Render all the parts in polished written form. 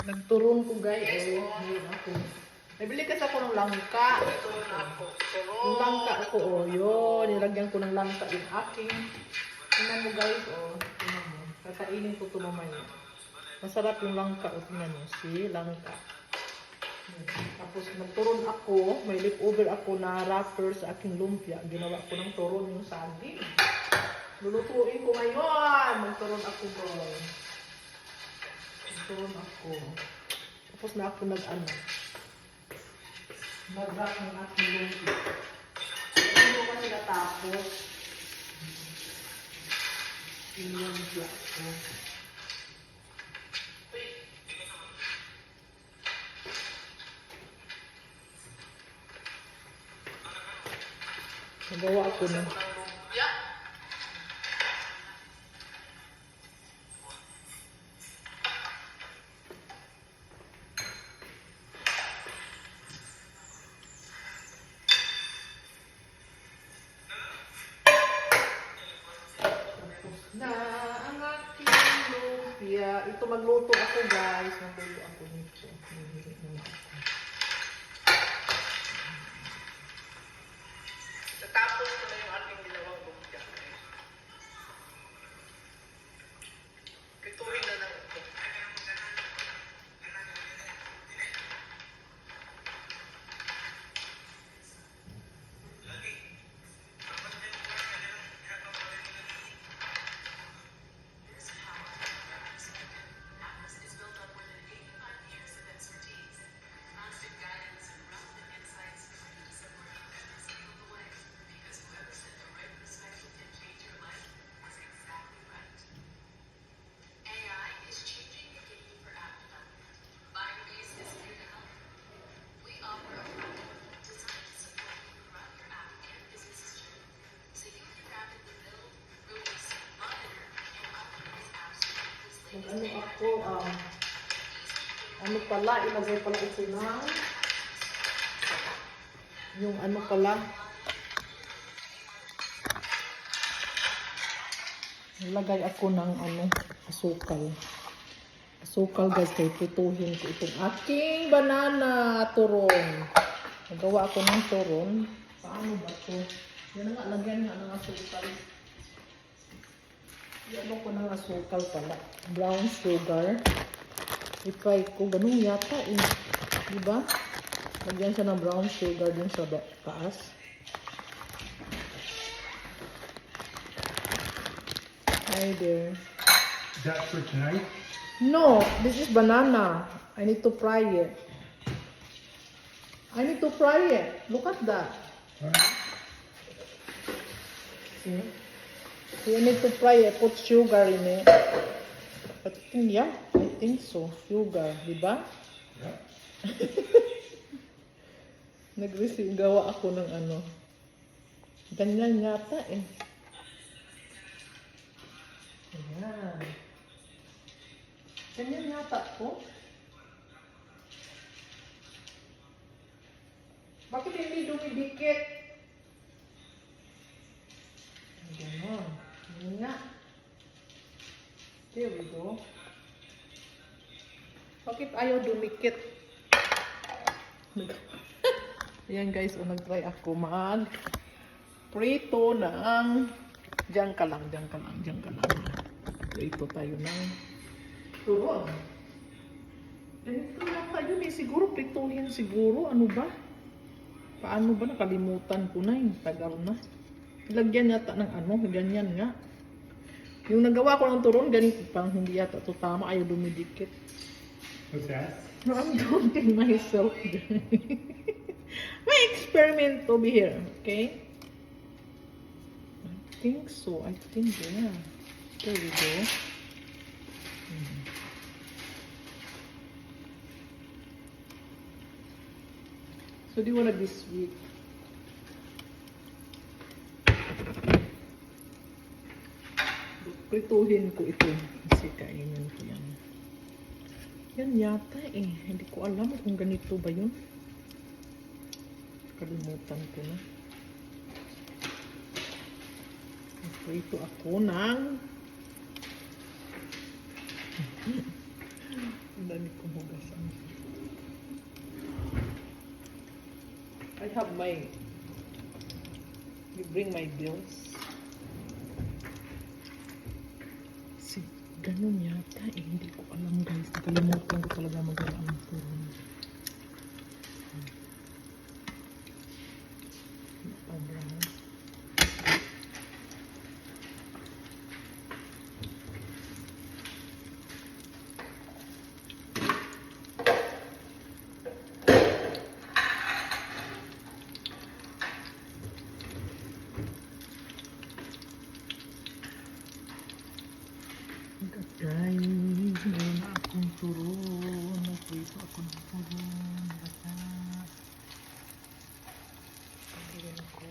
Nagturon ko guys. Oh, ngayon ako. Nabili kasi ako ng langka. Yung langka ako, oh, yun. Nilagyan ko ng langka yung aking. Tingnan mo guys, oh. Tingnan mo. Kakainin ko ito mamaya. Masarap yung langka, oh. Tingnan mo. Si langka. Tapos nagturon ako. May leftover ako na wrapper sa aking lumpia. Ginawa ko ng turon yung saging. Lulutuin ko ngayon. Nagturon ako, boy. Nagturon ako. Tapos na ako nag-ano. Mag-wrap ng aking lumpia. Hindi ko kasi natapos. Yung lumpia ko. Nagawa ako na. Na ang aking lumpia. Ito magluto ako guys. Magluto ako nito. Natapos ko na yung ating ginawang lumpia. Pituhin na lang ito. Ano ako, ano pala, ilagay pala ito na yung ano pala, ilagay ako ng ano, asukal. Asukal guys, kaya pituhin ko itong aking banana turon. Nagawa ako ng turon. Paano ba ito? Yan nga, lagyan nga ng asukal. Ano ko ng asukal pala. Brown sugar. I-try ko. Ganun yata eh. Diba? Lagyan siya ng brown sugar dun sa taas. Hi there. Is that for tonight? No, this is banana. I need to fry it. I need to fry it. Look at that. Alright. See? You need to fry it. Put sugar in it. I think, yeah, I think so. Sugar, di ba? Yeah. Nag-receive, gawa ako ng ano. Ganyan yata eh. Ayan. Ganyan yata po. Bakit hindi dumidikit? Ganon. Ganyan nga. There we go. Bakit ayaw dumikit? Ayan guys, nag-try ako mag-prito ng diyan ka lang. Prito tayo ng turon. Ganito lang tayo eh. Siguro prituhin siguro. Ano ba? Paano ba? Nakalimutan ko na eh. Tagal na. Lagyan yata ng ano. Ganyan nga. Yung nagawa ko ng turon, ganito pang hindi yata ito tama. Ayaw dumidikit. What's that? No, I'm doubting myself. My experiment over here, okay? I think so. I think, yeah. There we go. So, do you want to be sweet? Prituhin ko ito. Kasi kainin ko yan. Yan yata eh. Hindi ko alam kung ganito ba yun. Kalimutan ko na. Prito ako ng ang dami kong hugas. have my, you bring my bills. Si, ganun yata eh. Hindi ko alam guys. Nakalimutan ko talaga magawa ng turon. Brown. Guys, meron na akong turon. Nagprito ako ng turon. Basta. Pagkain ko.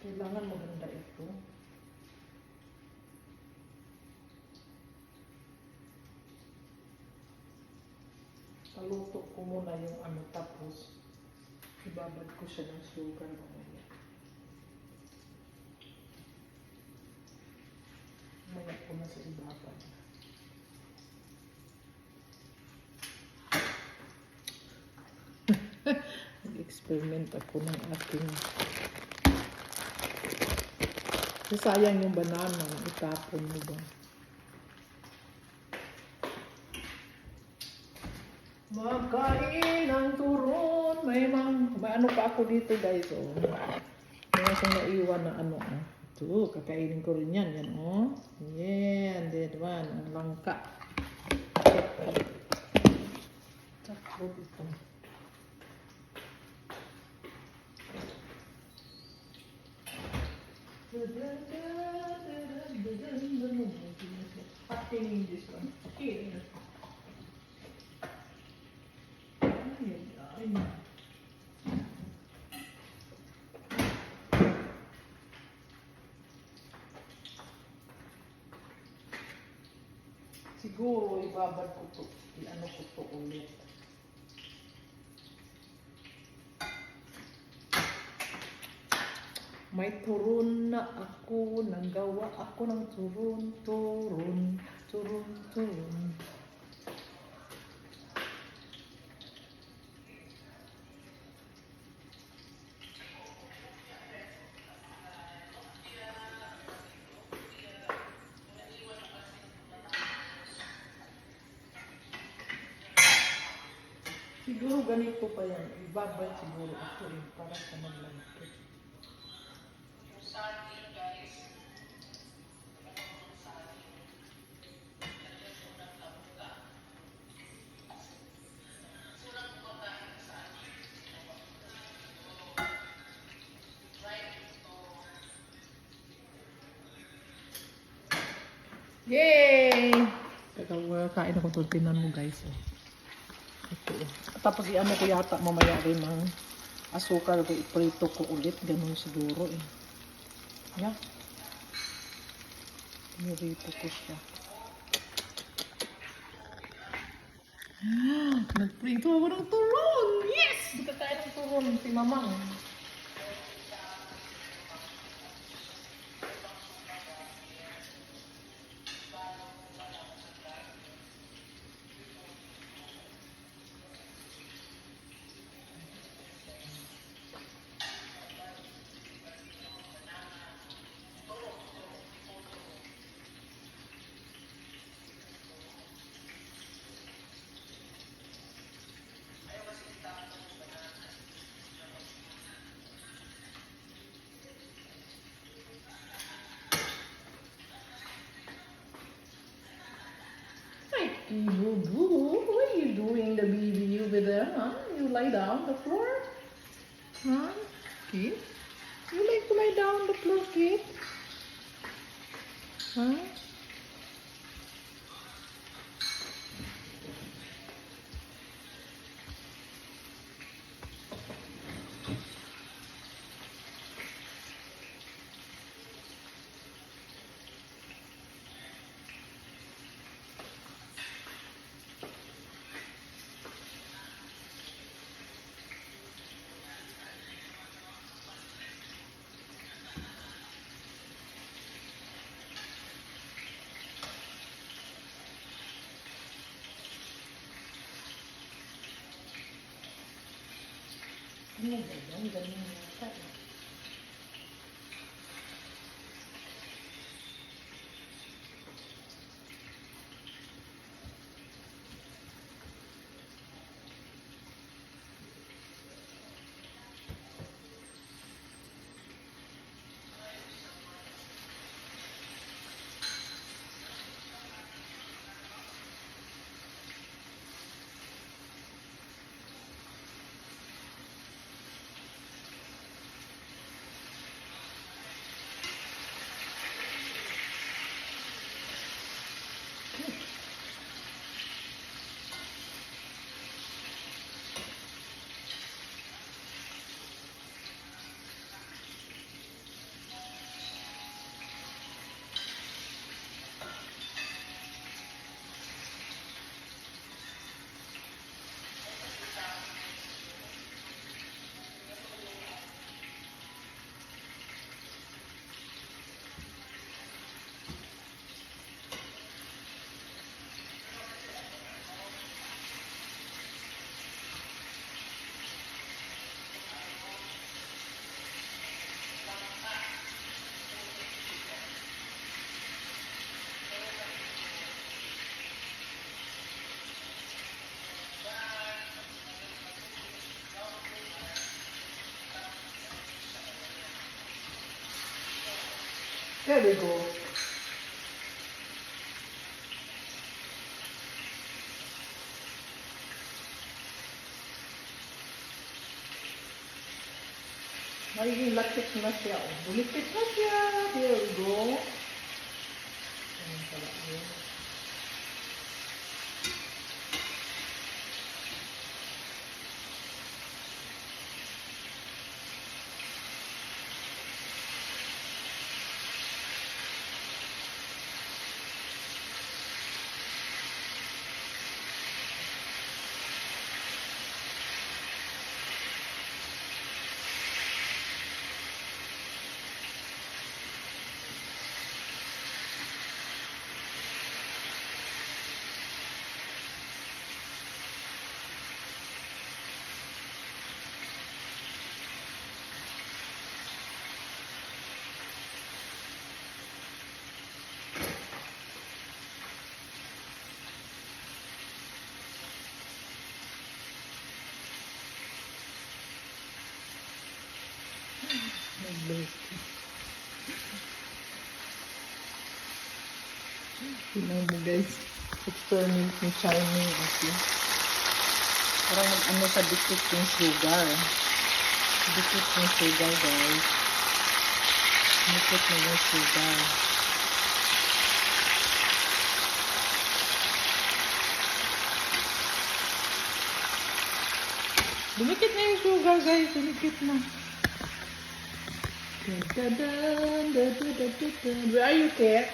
Kailangan maganda ito. Paluto ko muna yung ano, tapos ibabad ko siya ng sugar mamaya. Mamaya ko na sa ibabad. Nag-experiment ako ng aking sayang yung banana, itapon mo ba? Magkain ng turon. May ano pa ako dito guys, oh. May isang naiwan na ano, oh. Ito, kakainin ko rin yan, yan, oh. Yan, diba, ang langka. Takot ito. Patingin this one. Okay. Ay. Siguro ibabad ko to. I-ano ko to ulit. May turon na ako, nanggawa ako ng turon, turon, turon, turon. Siguro ganito pa yan. Ibabad siguro ako para sa maglalaki. Yay! Kain ako ito. Tinan mo guys. Ito. Tapos i-ano ko yata mamaya rin ng asukal. Iprito ko ulit. Ganun siguro eh. Yeah. Nirito ko siya. Nagprito ako ng turon! Yes! Kakain ng turon si Mamang. Boo boo, what are you doing, the baby over there, huh? You lie down on the floor? Huh? Kid? You like to lie down on the floor, kid? Huh? Ganyan, ganyan yata. There we go. Magiging lapit na siya. Oh. Bulipit na siya. There we go. Ayan pala yun. Tingnan mo guys. It's turning to shining. Okay. Parang ano sa dikit yung sugar. Dikit yung sugar guys. Dikit na yung sugar. Dumikit na yung sugar guys. Dumikit na. Where are you, Kat?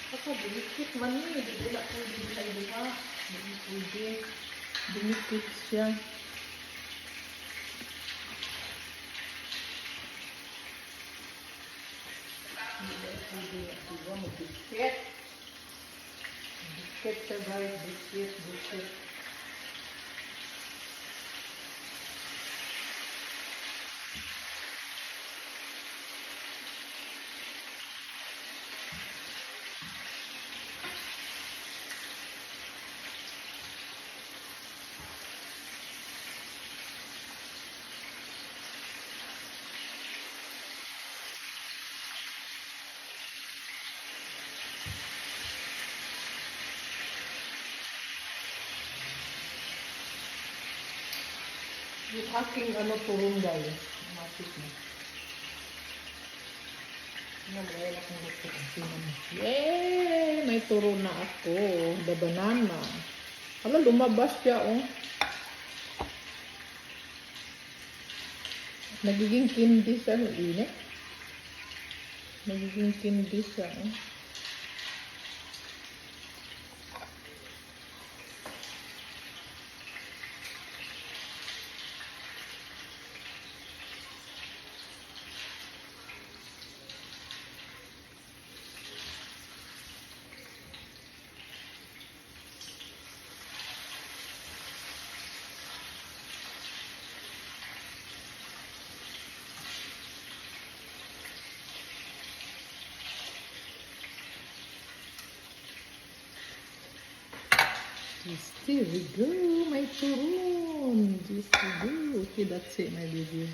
Ako, dumikit man eh. Di ko na pwede diha. Di pwede. Dumikit siya. Hindi pwede. Diba, magdikit. Dikit siya guys. Dikit, dikit. Yung aking turong guys. Matik na. Nagayal akong gusto. Yay! May turo na ako. The banana. Hala, lumabas siya oh. Nagiging candy siya. Init. Nagiging candy siya oh. There we go, my turon. This we go. Okay, that's it, my baby.